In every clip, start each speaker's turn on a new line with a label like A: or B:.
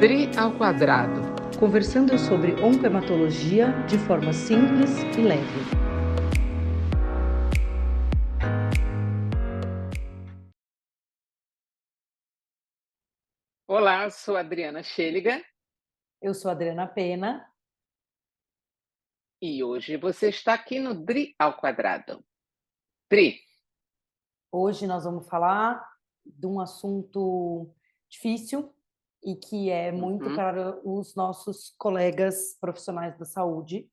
A: Dri ao quadrado.
B: Conversando sobre oncohematologia de forma simples e leve.
A: Olá, sou Adriana Schelliger
B: Eu sou Adriana Pena.
A: e hoje você está aqui no Dri ao quadrado. Dri,
B: Hoje nós vamos falar de um assunto difícil e que é muito
A: uhum,
B: para os nossos colegas profissionais da saúde,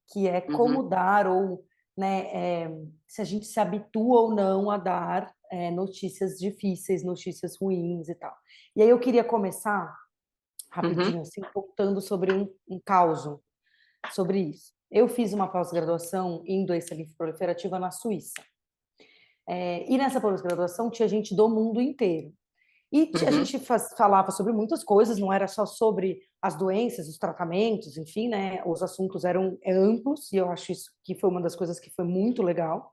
B: que é como
A: uhum,
B: dar ou, se a gente se habitua ou não a dar notícias difíceis, notícias ruins e tal. E aí eu queria começar
A: uhum,
B: rapidinho, assim, contando sobre um caso sobre isso. Eu fiz uma pós-graduação em doença linfoproliferativa na Suíça. E nessa pós-graduação tinha gente do mundo inteiro. E a
A: uhum,
B: gente falava sobre muitas coisas, não era só sobre as doenças, os tratamentos, enfim, né? Os assuntos eram amplos e eu acho isso que foi uma das coisas que foi muito legal.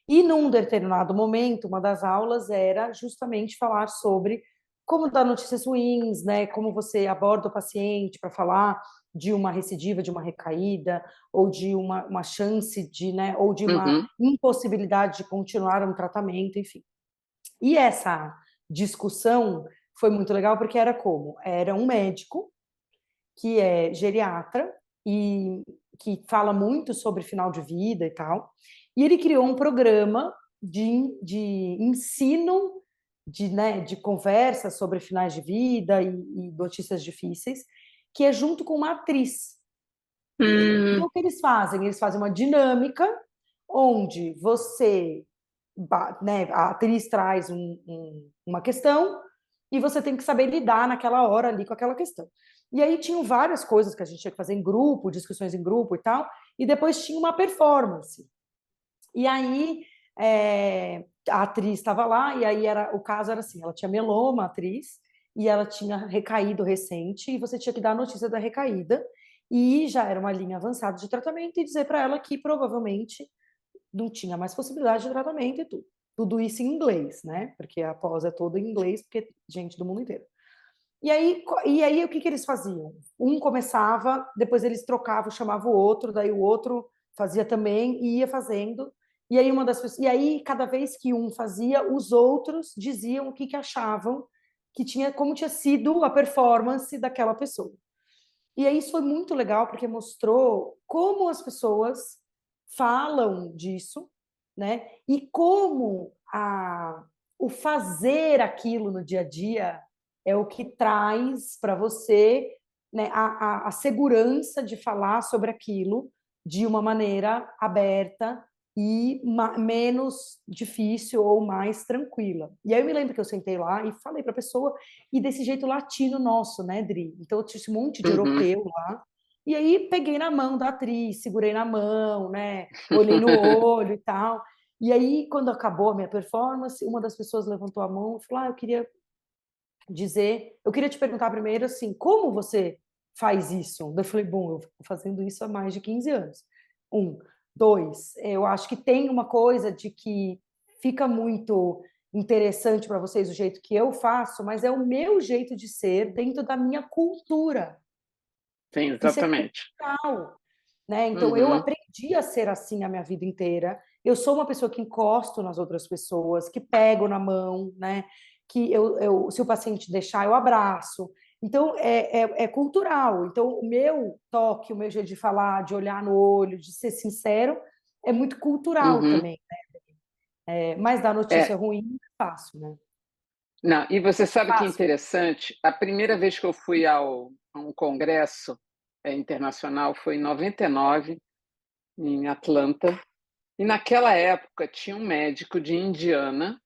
B: E num determinado momento, uma das aulas era justamente falar sobre como dar notícias ruins, né? Como você aborda o paciente para falar de uma recidiva, de uma recaída, ou de uma chance de, né? Ou de uma
A: uhum,
B: impossibilidade de continuar um tratamento, enfim. E essa discussão foi muito legal porque era como? Era um médico que é geriatra e que fala muito sobre final de vida e tal. E ele criou um programa de ensino, de conversa sobre finais de vida e notícias difíceis, que é junto com uma atriz. Então,
A: hum,
B: o que eles fazem? Eles fazem uma dinâmica onde você, né, a atriz traz uma questão e você tem que saber lidar naquela hora ali com aquela questão. E aí tinham várias coisas que a gente tinha que fazer em grupo, discussões em grupo e tal, e depois tinha uma performance. E aí a atriz estava lá, e aí o caso era assim, ela tinha meloma, a atriz, e ela tinha recaído recente, e você tinha que dar a notícia da recaída, e já era uma linha avançada de tratamento, e dizer para ela que provavelmente não tinha mais possibilidade de tratamento e tudo. Tudo isso em inglês, né? Porque a pós é toda em inglês, porque gente do mundo inteiro. E aí o que eles faziam? Um começava, depois eles trocavam, chamavam o outro, daí o outro fazia também e ia fazendo. E aí uma das pessoas, e aí cada vez que um fazia, os outros diziam o que achavam que tinha, como tinha sido a performance daquela pessoa. E aí isso foi muito legal porque mostrou como as pessoas falam disso, né? E como o fazer aquilo no dia a dia é o que traz para você, né, a segurança de falar sobre aquilo de uma maneira aberta e menos difícil ou mais tranquila. E aí eu me lembro que eu sentei lá e falei para a pessoa, e desse jeito latino nosso, né, Dri? Então eu tinha um monte de
A: uhum.
B: europeu lá, e aí peguei na mão da atriz, segurei na mão, né, olhei no olho e tal. E aí, quando acabou a minha performance, uma das pessoas levantou a mão e falou: eu queria te perguntar primeiro assim, como você faz isso? Eu falei: bom, eu fico fazendo isso há mais de 15 anos. Um. Dois, eu acho que tem uma coisa de que fica muito interessante para vocês o jeito que eu faço, mas é o meu jeito de ser dentro da minha cultura.
A: Sim,
B: Isso é
A: exatamente.
B: cultural, né? Então eu
A: Uhum,
B: aprendi a ser assim a minha vida inteira. Eu sou uma pessoa que encosto nas outras pessoas, que pego na mão, né? Que se o paciente deixar, eu abraço. Então é cultural. Então o meu toque, o meu jeito de falar, de olhar no olho, de ser sincero, é muito cultural
A: uhum.
B: também. Mas dar notícia
A: É,
B: ruim é fácil, né?
A: não, e você
B: É
A: sabe que é
B: fácil.
A: interessante? A primeira vez que eu fui a um congresso internacional foi em 99, em Atlanta. E naquela época tinha um médico de Indiana,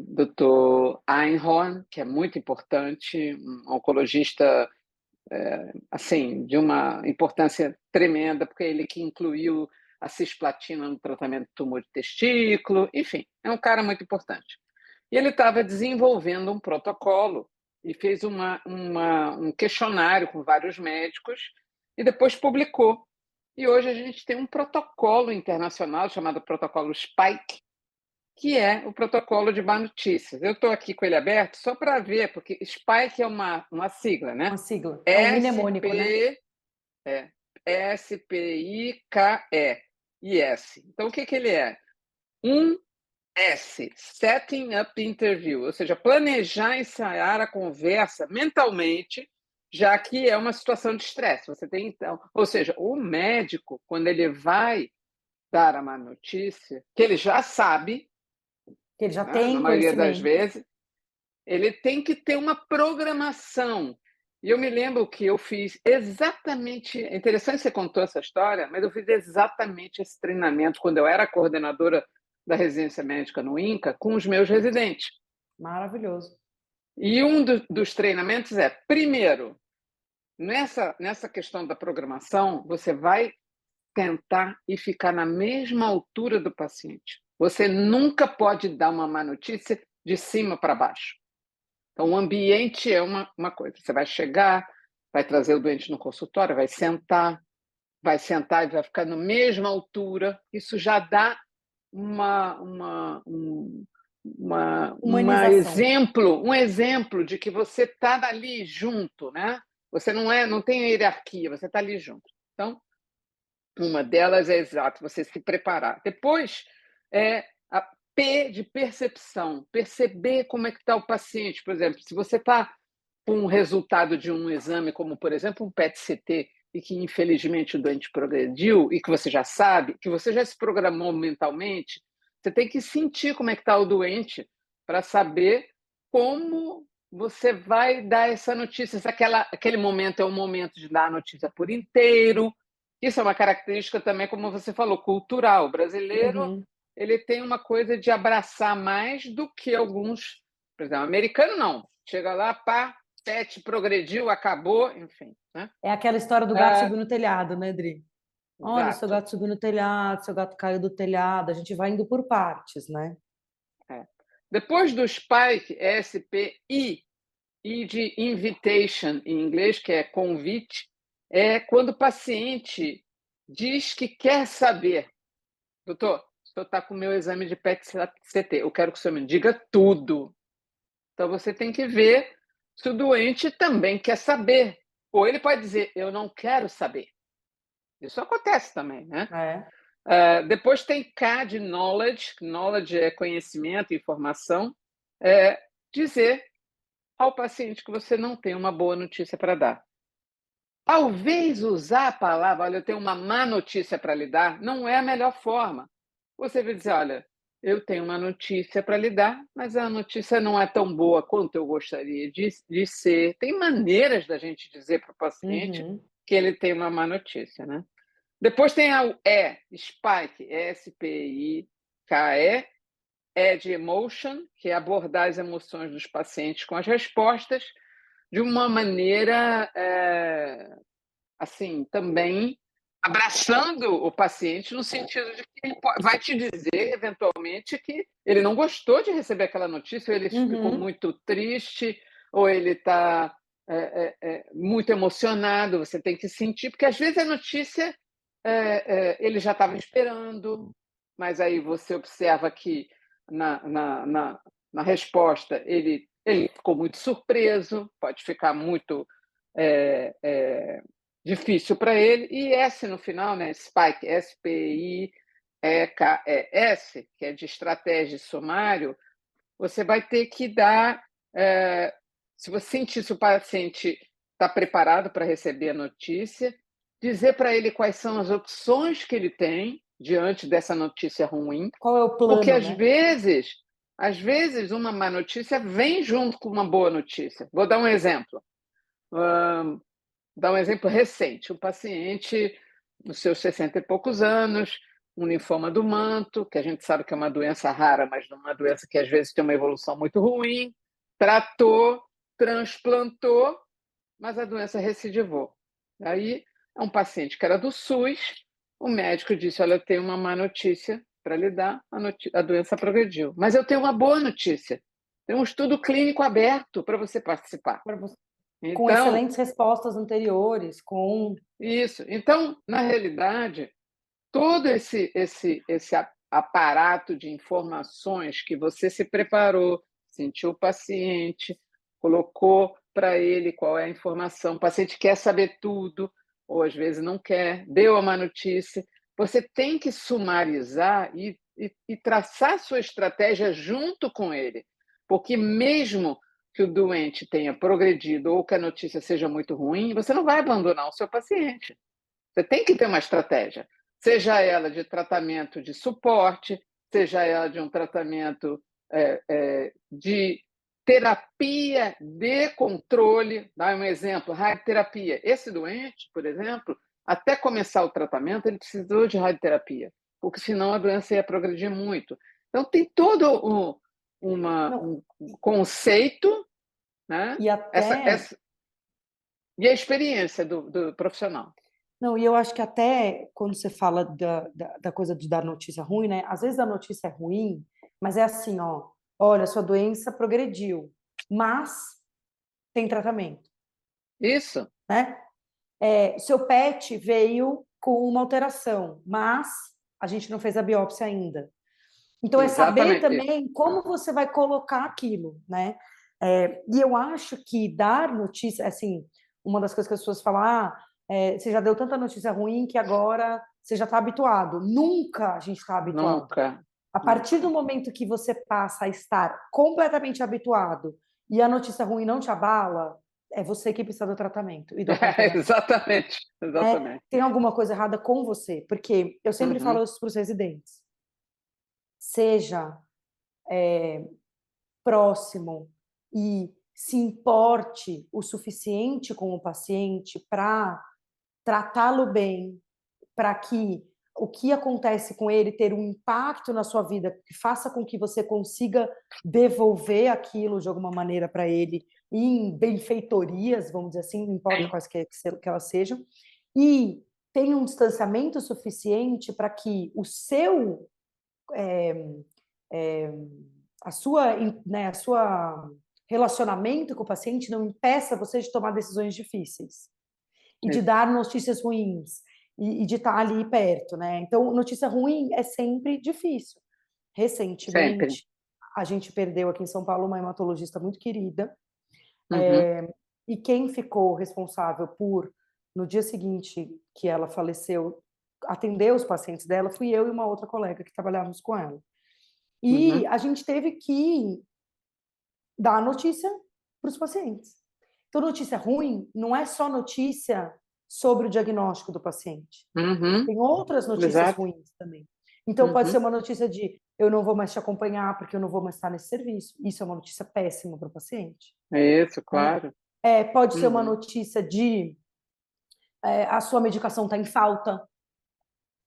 A: Dr. Einhorn, que é muito importante, um oncologista assim de uma importância tremenda, porque é ele que incluiu a cisplatina no tratamento do tumor de testículo, enfim, é um cara muito importante. E ele estava desenvolvendo um protocolo e fez um questionário com vários médicos e depois publicou. E hoje a gente tem um protocolo internacional chamado Protocolo SPIKE, que é o protocolo de má notícias. Eu estou aqui com ele aberto só para ver, porque SPIKE é uma sigla, né?
B: Uma sigla. É um mnemônico, né?
A: É, SPIKE. IS. Então, o que ele é? Um S, Setting Up Interview, ou seja, planejar, ensaiar a conversa mentalmente, já que é uma situação de estresse. Você tem, então, ou seja, o médico, quando ele vai dar a má notícia, que ele já sabe,
B: Que ele já
A: né, na
B: tem
A: maioria das
B: conhecimento.
A: vezes, ele tem que ter uma programação. E eu me lembro que eu fiz exatamente. É interessante que você contou essa história, mas eu fiz exatamente esse treinamento quando eu era coordenadora da residência médica no INCA com os meus residentes.
B: Maravilhoso.
A: E um dos treinamentos é, primeiro, nessa questão da programação, você vai tentar e ficar na mesma altura do paciente. Você nunca pode dar uma má notícia de cima para baixo. Então, o ambiente é uma coisa. Você vai chegar, vai trazer o doente no consultório, vai sentar e vai ficar na mesma altura. Isso já dá
B: Humanização.
A: um exemplo de que você está ali junto, né? Você não tem hierarquia, você está ali junto. Então, uma delas é exato, você se preparar. Depois, a P de percepção, perceber como é que está o paciente. Por exemplo, se você está com um resultado de um exame, como, por exemplo, um PET-CT, e que, infelizmente, o doente progrediu, e que você já sabe, que você já se programou mentalmente, você tem que sentir como é que está o doente para saber como você vai dar essa notícia. Se aquele momento é o momento de dar a notícia por inteiro. Isso é uma característica também, como você falou, cultural. O brasileiro ele tem uma coisa de abraçar mais do que alguns. Por exemplo, o americano não. Chega lá, pá, PET progrediu, acabou, enfim. Né?
B: É aquela história do gato subir no telhado, né, Dri? Olha, seu
A: Exato.
B: gato subiu no telhado, seu gato caiu do telhado. A gente vai indo por partes, né?
A: Depois do SPIKE, SPI, e de invitation em inglês, que é convite, é quando o paciente diz que quer saber. Doutor, o senhor está com o meu exame de PET-CT, eu quero que o senhor me diga tudo. Então, você tem que ver se o doente também quer saber. Ou ele pode dizer, eu não quero saber. Isso acontece também, né? Depois tem K de knowledge, knowledge é conhecimento, informação, dizer ao paciente que você não tem uma boa notícia para dar. Talvez usar a palavra, olha, eu tenho uma má notícia para lhe dar, não é a melhor forma. Você vai dizer, olha, eu tenho uma notícia para lhe dar, mas a notícia não é tão boa quanto eu gostaria de ser. Tem maneiras da gente dizer para o paciente que ele tem uma má notícia, né? Depois tem o SPIKE, SPIKE, de emotion, que é abordar as emoções dos pacientes com as respostas de uma maneira, assim, também abraçando o paciente no sentido de que ele vai te dizer, eventualmente, que ele não gostou de receber aquela notícia, ou ele ficou muito triste, ou ele está muito emocionado. Você tem que sentir, porque às vezes a notícia ele já estava esperando, mas aí você observa que na resposta ele ficou muito surpreso, pode ficar muito difícil para ele. E S no final, né? SPIKE, SPIKES, que é de estratégia e sumário, você vai ter que dar. Se você sentir se o paciente está preparado para receber a notícia, dizer para ele quais são as opções que ele tem diante dessa notícia ruim.
B: Qual é o plano,
A: porque
B: né?
A: às vezes uma má notícia vem junto com uma boa notícia. Vou dar um exemplo. Dar um exemplo recente. Um paciente, nos seus 60 e poucos anos, um linfoma do manto, que a gente sabe que é uma doença rara, mas não é uma doença que às vezes tem uma evolução muito ruim, tratou, transplantou, mas a doença recidivou. Aí, é um paciente que era do SUS, o médico disse, olha, eu tenho uma má notícia para lhe dar, a doença progrediu. Mas eu tenho uma boa notícia, tem um estudo clínico aberto para você participar.
B: Com excelentes respostas anteriores, com...
A: Isso. Então, na realidade, todo esse aparato de informações que você se preparou, sentiu o paciente, colocou para ele qual é a informação. O paciente quer saber tudo, ou às vezes não quer, deu uma notícia. Você tem que sumarizar e traçar sua estratégia junto com ele, porque mesmo que o doente tenha progredido ou que a notícia seja muito ruim, você não vai abandonar o seu paciente. Você tem que ter uma estratégia, seja ela de tratamento de suporte, seja ela de um tratamento de terapia de controle. Dá um exemplo, radioterapia. Esse doente, por exemplo, até começar o tratamento, ele precisou de radioterapia, porque senão a doença ia progredir muito. Então, tem todo um conceito, né?
B: E até
A: E a experiência do profissional.
B: Não, e eu acho que até quando você fala da coisa de dar notícia ruim, né? Às vezes a notícia é ruim, mas é assim, ó, olha, sua doença progrediu, mas tem tratamento,
A: Isso,
B: né? Seu PET veio com uma alteração, mas a gente não fez a biópsia ainda. Então, é saber
A: exatamente isso.
B: também como você vai colocar aquilo, né? E eu acho que dar notícia, assim, uma das coisas que as pessoas falam, você já deu tanta notícia ruim que agora você já está habituado. Nunca a gente está habituado.
A: Nunca,
B: A partir do momento que você passa a estar completamente habituado e a notícia ruim não te abala, é você que precisa do tratamento e do acompanhamento.
A: exatamente, exatamente.
B: Tem alguma coisa errada com você, porque eu sempre
A: Uhum.
B: falo isso para os residentes. Seja próximo e se importe o suficiente com o paciente para tratá-lo bem, para que o que acontece com ele ter um impacto na sua vida que faça com que você consiga devolver aquilo de alguma maneira para ele em benfeitorias, vamos dizer assim, não importa quais que elas sejam, e tenha um distanciamento suficiente para que o seu é, é, a sua relacionamento com o paciente não impeça você de tomar decisões difíceis e de
A: Isso.
B: dar notícias ruins e de estar ali perto, né? Então, notícia ruim é sempre difícil.
A: Sempre.
B: Recentemente, a gente perdeu aqui em São Paulo uma hematologista muito querida,
A: Uhum.
B: e quem ficou responsável por, no dia seguinte que ela faleceu, atender os pacientes dela, fui eu e uma outra colega que trabalhávamos com ela. E
A: Uhum.
B: a gente teve que dar a notícia para os pacientes. Então, notícia ruim não é só notícia sobre o diagnóstico do paciente.
A: Uhum.
B: Tem outras notícias
A: Exato.
B: ruins também. Então, pode ser
A: Uhum.
B: uma notícia de eu não vou mais te acompanhar porque eu não vou mais estar nesse serviço. Isso é uma notícia péssima para o paciente.
A: Isso,
B: Né?
A: claro.
B: Pode ser uma
A: Uhum.
B: notícia de a sua medicação está em falta.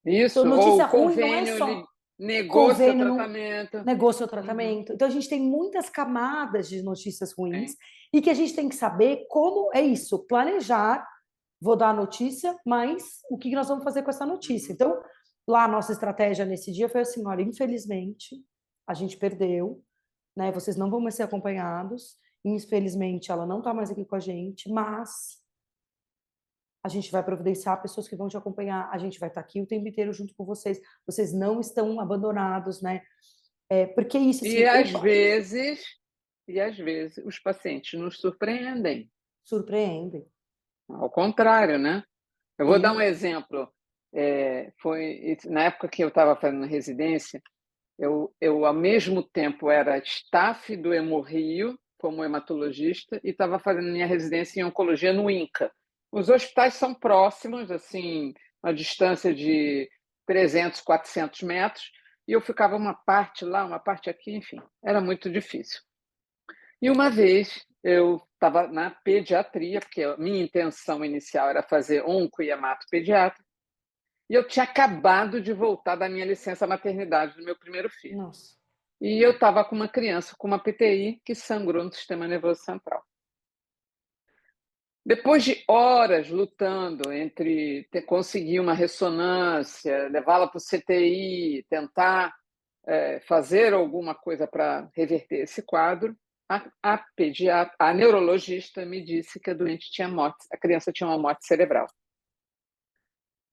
B: Então,
A: Isso, ou o
B: notícia ruim não é
A: convênio
B: só
A: lhe negou seu
B: convênio não
A: tratamento.
B: negou seu
A: Uhum.
B: tratamento. Então, a gente tem muitas camadas de notícias ruins
A: Sim.
B: e que a gente tem que saber como é isso, planejar, vou dar a notícia, mas o que nós vamos fazer com essa notícia?
A: Uhum.
B: Então, lá a nossa estratégia nesse dia foi assim, olha, infelizmente, a gente perdeu, né? Vocês não vão mais ser acompanhados, infelizmente ela não está mais aqui com a gente, mas a gente vai providenciar pessoas que vão te acompanhar, a gente vai estar aqui o tempo inteiro junto com vocês, vocês não estão abandonados, né? Porque isso,
A: E
B: assim,
A: às vezes, os pacientes nos surpreendem.
B: surpreende.
A: Ao contrário, né? Eu vou dar um
B: Sim,
A: exemplo. Foi na época que eu estava fazendo residência, eu, ao mesmo tempo, era staff do Hemorrio, como hematologista, e estava fazendo minha residência em oncologia no INCA. Os hospitais são próximos, assim, uma distância de 300, 400 metros, e eu ficava uma parte lá, uma parte aqui, enfim, era muito difícil. E uma vez eu estava na pediatria, porque a minha intenção inicial era fazer onco e hemato pediatra, e eu tinha acabado de voltar da minha licença maternidade do meu primeiro filho.
B: nossa.
A: E eu estava com uma criança com uma PTI que sangrou no sistema nervoso central. Depois de horas lutando entre conseguir uma ressonância, levá-la para o CTI, tentar fazer alguma coisa para reverter esse quadro, a neurologista me disse que a doente tinha morte, a criança tinha uma morte cerebral.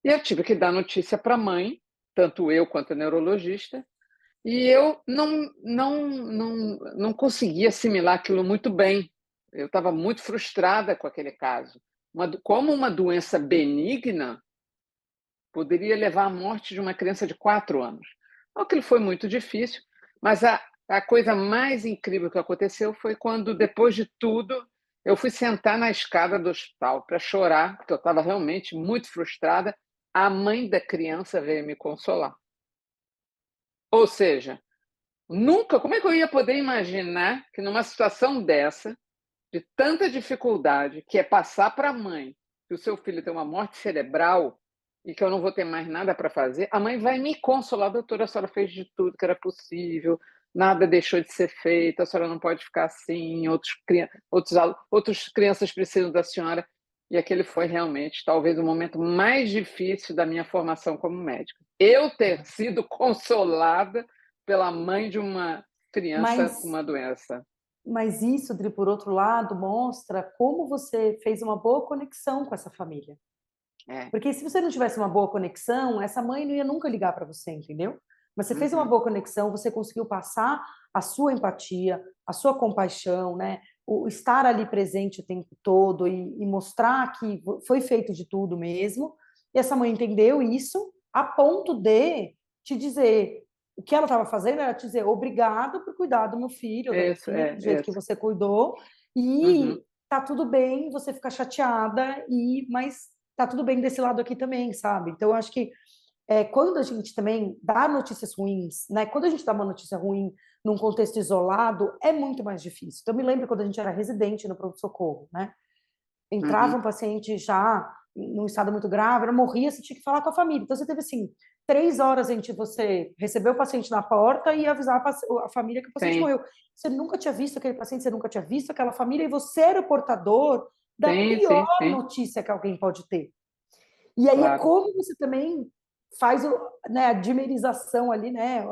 A: E eu tive que dar notícia para a mãe, tanto eu quanto a neurologista, e eu não conseguia assimilar aquilo muito bem. Eu estava muito frustrada com aquele caso. Como uma doença benigna poderia levar à morte de uma criança de 4 anos. Aquilo foi muito difícil, mas a coisa mais incrível que aconteceu foi quando, depois de tudo, eu fui sentar na escada do hospital para chorar, porque eu estava realmente muito frustrada. A mãe da criança veio me consolar. Ou seja, nunca, como é que eu ia poder imaginar que numa situação dessa, de tanta dificuldade, que é passar para a mãe que o seu filho tem uma morte cerebral e que eu não vou ter mais nada para fazer, a mãe vai me consolar: doutora, a senhora fez de tudo que era possível, nada deixou de ser feito, a senhora não pode ficar assim, outras crianças precisam da senhora. E aquele foi realmente talvez o momento mais difícil da minha formação como médica. Eu ter sido consolada pela mãe de uma criança com
B: Mas
A: uma doença.
B: Mas isso, Dri, por outro lado, mostra como você fez uma boa conexão com essa família.
A: É.
B: Porque se você não tivesse uma boa conexão, essa mãe não ia nunca ligar para você, entendeu? Mas você fez uma
A: Uhum.
B: boa conexão, você conseguiu passar a sua empatia, a sua compaixão, né? O estar ali presente o tempo todo e mostrar que foi feito de tudo mesmo. E essa mãe entendeu isso a ponto de te dizer o que ela estava fazendo era te dizer obrigado por cuidar do meu filho ou da minha
A: Isso,
B: filha,
A: é,
B: do jeito que
A: isso.
B: você cuidou,
A: Uhum.
B: e tá tudo bem você ficar chateada, mas tá tudo bem desse lado aqui também, sabe? Então, eu acho que quando a gente também dá notícias ruins, né? Quando a gente dá uma notícia ruim num contexto isolado, é muito mais difícil. Então, eu me lembro quando a gente era residente no pronto-socorro, né? Entrava
A: Uhum.
B: um paciente já num estado muito grave, ela morria, você tinha que falar com a família. Então, você teve, assim, 3 horas entre você receber o paciente na porta e avisar a família que o paciente
A: Sim,
B: morreu. Você nunca tinha visto aquele paciente, você nunca tinha visto aquela família, e você era o portador da
A: sim,
B: pior
A: sim, sim,
B: notícia que alguém pode ter. E aí é
A: claro.
B: como você também faz né, a dimerização ali, né?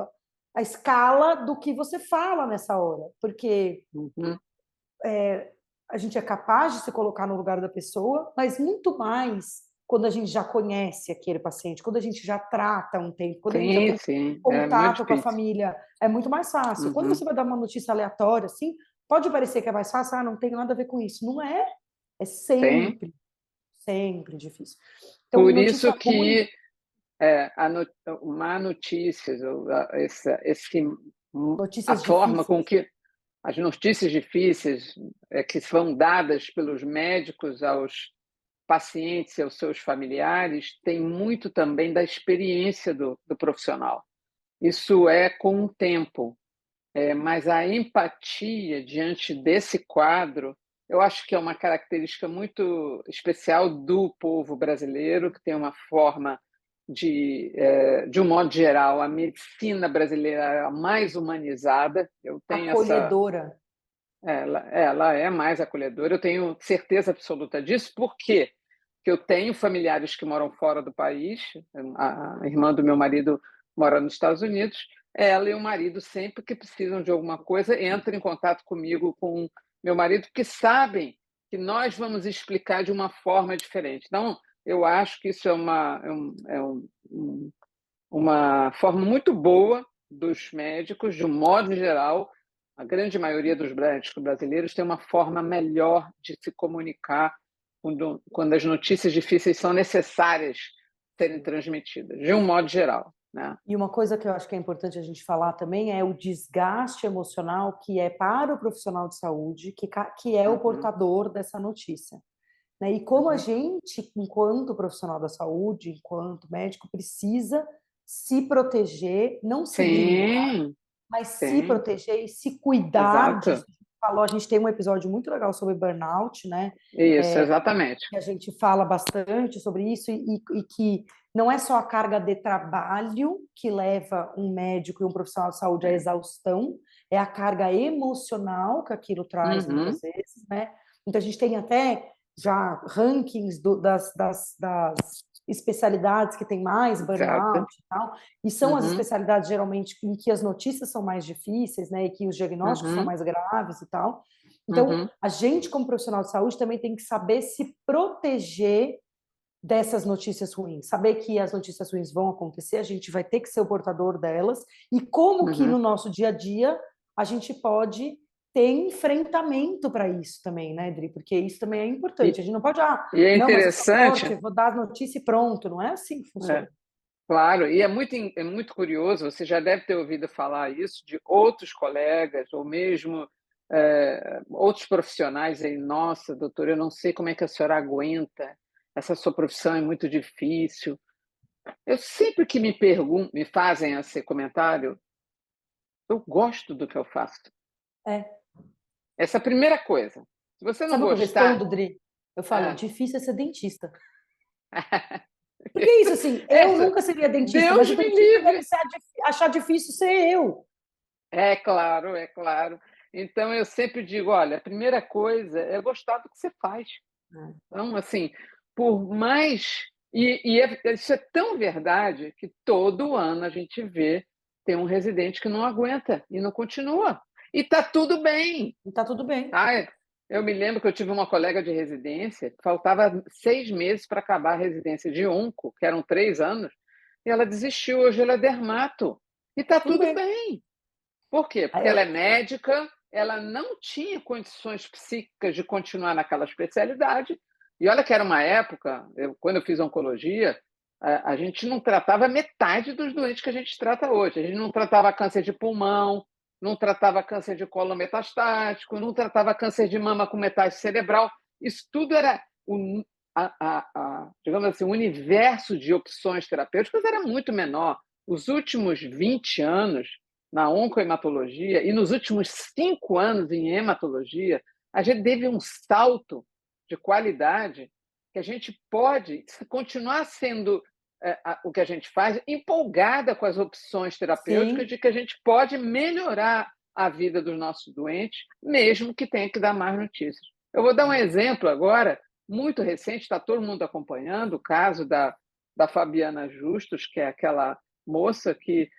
B: A escala do que você fala nessa hora. Porque
A: Uhum.
B: a gente é capaz de se colocar no lugar da pessoa, mas muito mais quando a gente já conhece aquele paciente, quando a gente já trata há um tempo, quando a gente já
A: Sim,
B: tem
A: sim, é muito
B: contato com a
A: difícil.
B: família, é muito mais fácil. Quando
A: Uhum.
B: você vai dar uma notícia aleatória, assim, pode parecer que é mais fácil, não tem nada a ver com isso. Não é. É
A: Tem.
B: sempre, sempre difícil. Então,
A: Por
B: notícia
A: isso
B: ruim,
A: que má notícias, a
B: notícias
A: forma com
B: difíceis.
A: que as notícias difíceis que são dadas pelos médicos aos pacientes e aos seus familiares tem muito também da experiência do profissional. Isso é com o tempo. Mas a empatia diante desse quadro, eu acho que é uma característica muito especial do povo brasileiro, que tem uma forma de um modo geral, a medicina brasileira é a mais humanizada. Eu tenho essa.
B: Acolhedora.
A: Ela é mais acolhedora, eu tenho certeza absoluta disso, por quê? Porque eu tenho familiares que moram fora do país, a irmã do meu marido mora nos Estados Unidos, ela e o marido, sempre que precisam de alguma coisa, entram em contato comigo, com meu marido, porque sabem que nós vamos explicar de uma forma diferente. Então, eu acho que isso uma forma muito boa dos médicos, de um modo geral. A grande maioria dos médicos brasileiros tem uma forma melhor de se comunicar quando as notícias difíceis são necessárias serem transmitidas, de um modo geral, né?
B: E uma coisa que eu acho que é importante a gente falar também é o desgaste emocional que é para o profissional de saúde, que é o
A: Uhum,
B: portador dessa notícia, né? E como a
A: uhum.
B: gente, enquanto profissional da saúde, enquanto médico, precisa se proteger, não se blindar,
A: Sim,
B: mas se
A: sim,
B: proteger e se cuidar disso.
A: exato.
B: A gente tem um episódio muito legal sobre burnout, né?
A: Isso, exatamente.
B: Que a gente fala bastante sobre isso e que não é só a carga de trabalho que leva um médico e um profissional de saúde à
A: É.
B: exaustão, é a carga emocional que aquilo traz
A: Uhum,
B: muitas vezes, né? Então a gente tem até já rankings das especialidades que tem mais
A: certo.
B: burnout e tal, e são as
A: Uhum,
B: especialidades geralmente em que as notícias são mais difíceis, né, e que os diagnósticos são
A: uhum,
B: mais graves e tal. Então,
A: uhum.
B: a gente, como profissional de saúde, também tem que saber se proteger dessas notícias ruins, saber que as notícias ruins vão acontecer, a gente vai ter que ser o portador delas, e como que
A: Uhum.
B: no nosso dia a dia a gente pode ter enfrentamento para isso também, né, Dri? Porque isso também é importante. A
A: E,
B: gente não pode,
A: e é
B: não, mas eu sou forte,
A: interessante,
B: vou dar a notícia e pronto. Não é assim que funciona.
A: claro, e é muito curioso, você já deve ter ouvido falar isso de outros colegas, ou mesmo outros profissionais aí, nossa, doutora, eu não sei como é que a senhora aguenta, essa sua profissão é muito difícil. Eu sempre que me fazem esse comentário, eu gosto do que eu faço.
B: É.
A: Essa é a primeira coisa. Se você não
B: Sabe o que eu
A: gostar,
B: respondo, Dri? Eu falo,
A: ah,
B: difícil é ser dentista. Porque é isso, assim, eu
A: essa,
B: nunca seria dentista, mas
A: Deus
B: o
A: me
B: dentista deve
A: livre.
B: achar difícil ser eu.
A: É claro, é claro. Então eu sempre digo, olha, a primeira coisa é gostar do que você faz. Então, assim, por mais isso é tão verdade que todo ano a gente vê tem um residente que não aguenta e não continua. E está tudo bem,
B: E tá tudo bem.
A: tá? Eu me lembro que eu tive uma colega de residência, faltava 6 meses para acabar a residência de onco, que eram 3 anos, e ela desistiu. Hoje ela é dermato e está
B: Tudo
A: tudo
B: bem.
A: bem. Por quê?
B: Aí
A: Porque ela é médica, ela não tinha condições psíquicas de continuar naquela especialidade. E olha que era uma época, quando eu fiz oncologia, a gente não tratava metade dos doentes que a gente trata hoje. A gente não tratava câncer de pulmão, não tratava câncer de colo metastático, não tratava câncer de mama com metástase cerebral. Isso tudo era, digamos assim, o universo de opções terapêuticas era muito menor. Os últimos 20 anos na oncohematologia e nos últimos 5 anos em hematologia, a gente teve um salto de qualidade que a gente pode continuar sendo o que a gente faz, empolgada com as opções terapêuticas
B: sim.
A: de que a gente pode melhorar a vida dos nossos doentes, mesmo que tenha que dar mais notícias. Eu vou dar um exemplo agora, muito recente, está todo mundo acompanhando, o caso da Fabiana Justus, que é aquela moça que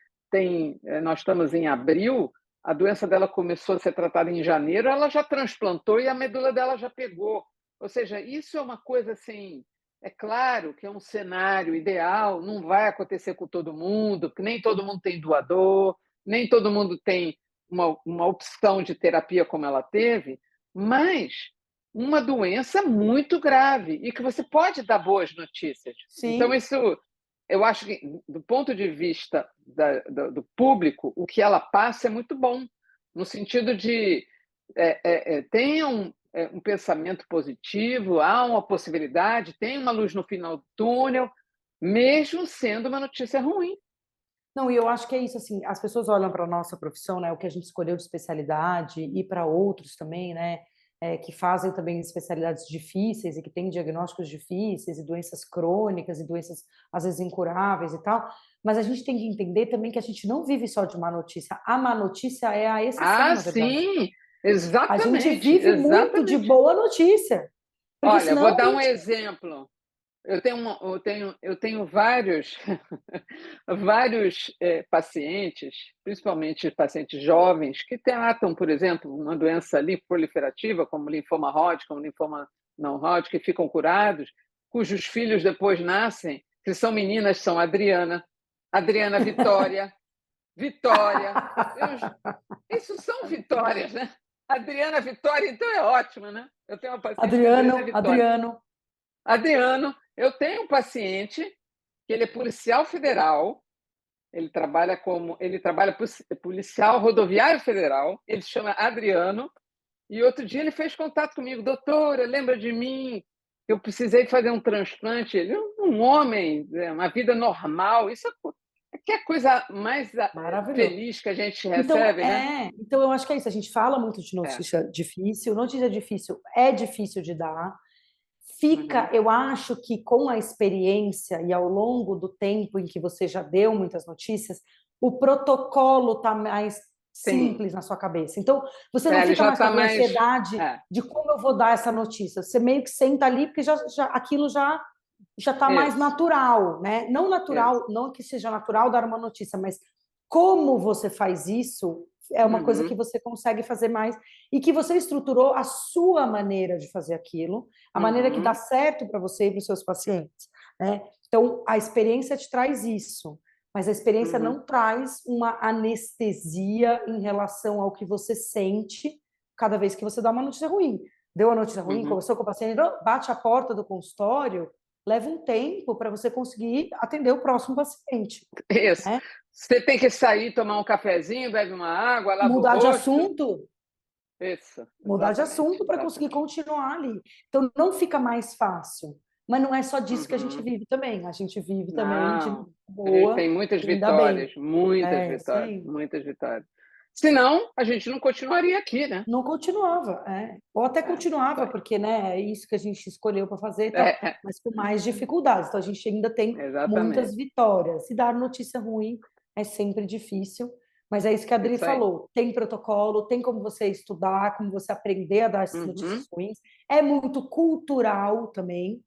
A: nós estamos em abril, a doença dela começou a ser tratada em janeiro, ela já transplantou e a medula dela já pegou. Ou seja, isso é uma coisa assim, é claro que é um cenário ideal, não vai acontecer com todo mundo, porque nem todo mundo tem doador, nem todo mundo tem uma opção de terapia como ela teve, mas uma doença muito grave e que você pode dar boas notícias. Então,
B: Sim.
A: eu acho que, do ponto de vista do público, o que ela passa é muito bom, no sentido de tenham um pensamento positivo, há uma possibilidade, tem uma luz no final do túnel, mesmo sendo uma notícia ruim.
B: Não, e eu acho que é isso, assim, as pessoas olham para a nossa profissão, né, o que a gente escolheu de especialidade, e para outros também, né, que fazem também especialidades difíceis e que têm diagnósticos difíceis e doenças crônicas e doenças, às vezes, incuráveis e tal, mas a gente tem que entender também que a gente não vive só de má notícia, a má notícia é a exceção,
A: Ah,
B: na verdade.
A: sim,
B: A gente
A: exatamente,
B: vive muito de
A: exatamente.
B: boa notícia, porque
A: Olha, vou
B: senão a
A: dar um
B: gente...
A: exemplo. Eu tenho vários, vários pacientes, principalmente pacientes jovens, que tratam, por exemplo, uma doença linfoproliferativa, como linfoma Hodgkin, linfoma não Hodgkin, que ficam curados, cujos filhos depois nascem, que são meninas, são Adriana, Adriana Vitória, Vitória. Isso são vitórias, né? Adriana Vitória, então é ótimo, né? Eu tenho uma paciente que é Adriana
B: Adriano,
A: Vitória.
B: Adriano,
A: Adriano, eu tenho um paciente que ele é policial federal, ele trabalha policial rodoviário federal, ele se chama Adriano, e outro dia ele fez contato comigo, doutora, lembra de mim? Eu precisei fazer um transplante. Ele é um homem, uma vida normal, isso é que é a coisa mais
B: maravilhoso.
A: feliz que a gente
B: Então,
A: recebe, né?
B: então eu acho que é isso, a gente fala muito de
A: É.
B: notícia difícil é difícil de dar. Fica,
A: Uhum.
B: eu acho que com a experiência e ao longo do tempo em que você já deu muitas notícias, o protocolo está mais
A: Sim,
B: simples na sua cabeça. Então, você não
A: ele
B: fica
A: já
B: mais com
A: está
B: aquela
A: mais.
B: ansiedade
A: É,
B: de como eu vou dar essa notícia. Você meio que senta ali porque aquilo já está mais
A: isso,
B: natural, né? Não
A: isso.
B: natural, não que seja natural dar uma notícia, mas como você faz isso é uma coisa que
A: Uhum,
B: você consegue fazer mais e que você estruturou a sua maneira de fazer aquilo, a maneira que dá
A: uhum.
B: certo para você e para os seus pacientes. né? Então, a experiência te traz isso, mas a experiência não traz uma anestesia em relação ao que você sente cada vez que você dá uma notícia ruim. Deu a notícia ruim, conversou com o paciente, bate a porta do consultório, leva um tempo para você conseguir atender o próximo paciente.
A: Isso.
B: Né?
A: Você tem que sair, tomar um cafezinho, bebe uma água, lava o
B: Mudar de
A: rosto.
B: assunto.
A: Isso,
B: Mudar de assunto para conseguir continuar ali. Então, não fica mais fácil. Mas não é só disso que a gente vive também. A gente vive também de
A: Não, a gente
B: boa,
A: tem muitas
B: ainda bem.
A: vitórias, muitas
B: É,
A: vitórias,
B: sim.
A: muitas vitórias. Senão, a gente não continuaria aqui, né?
B: Não continuava, ou até continuava,
A: Vai.
B: porque, né, é isso que a gente escolheu para fazer e tal, mas com mais dificuldades. Então, a gente ainda tem muitas
A: Exatamente.
B: vitórias. E dar notícia ruim é sempre difícil, mas é isso que a Adri
A: Isso aí.
B: falou. Tem protocolo, tem como você estudar, como você aprender a dar essas notícias ruins. É muito cultural também,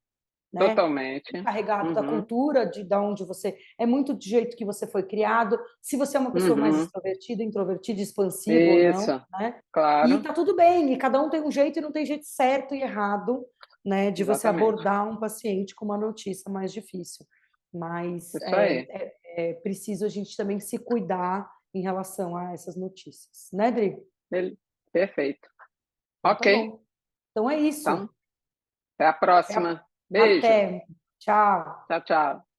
B: né?
A: Totalmente.
B: Carregado da cultura de onde você é muito do jeito que você foi criado, se você é uma pessoa mais extrovertida, introvertida, expansiva ou não,
A: Isso,
B: né? E
A: claro.
B: tá tudo bem, e cada um tem um jeito e não tem jeito certo e errado, né, de você
A: Exatamente.
B: abordar um paciente com uma notícia mais difícil. Mas
A: Isso aí.
B: é preciso a gente também se cuidar em relação a essas notícias, né, Dri?
A: Perfeito.
B: Então tá
A: Ok.
B: bom. Então é isso.
A: Então, até a próxima. Beijo.
B: Até. Tchau.
A: Tchau, tchau.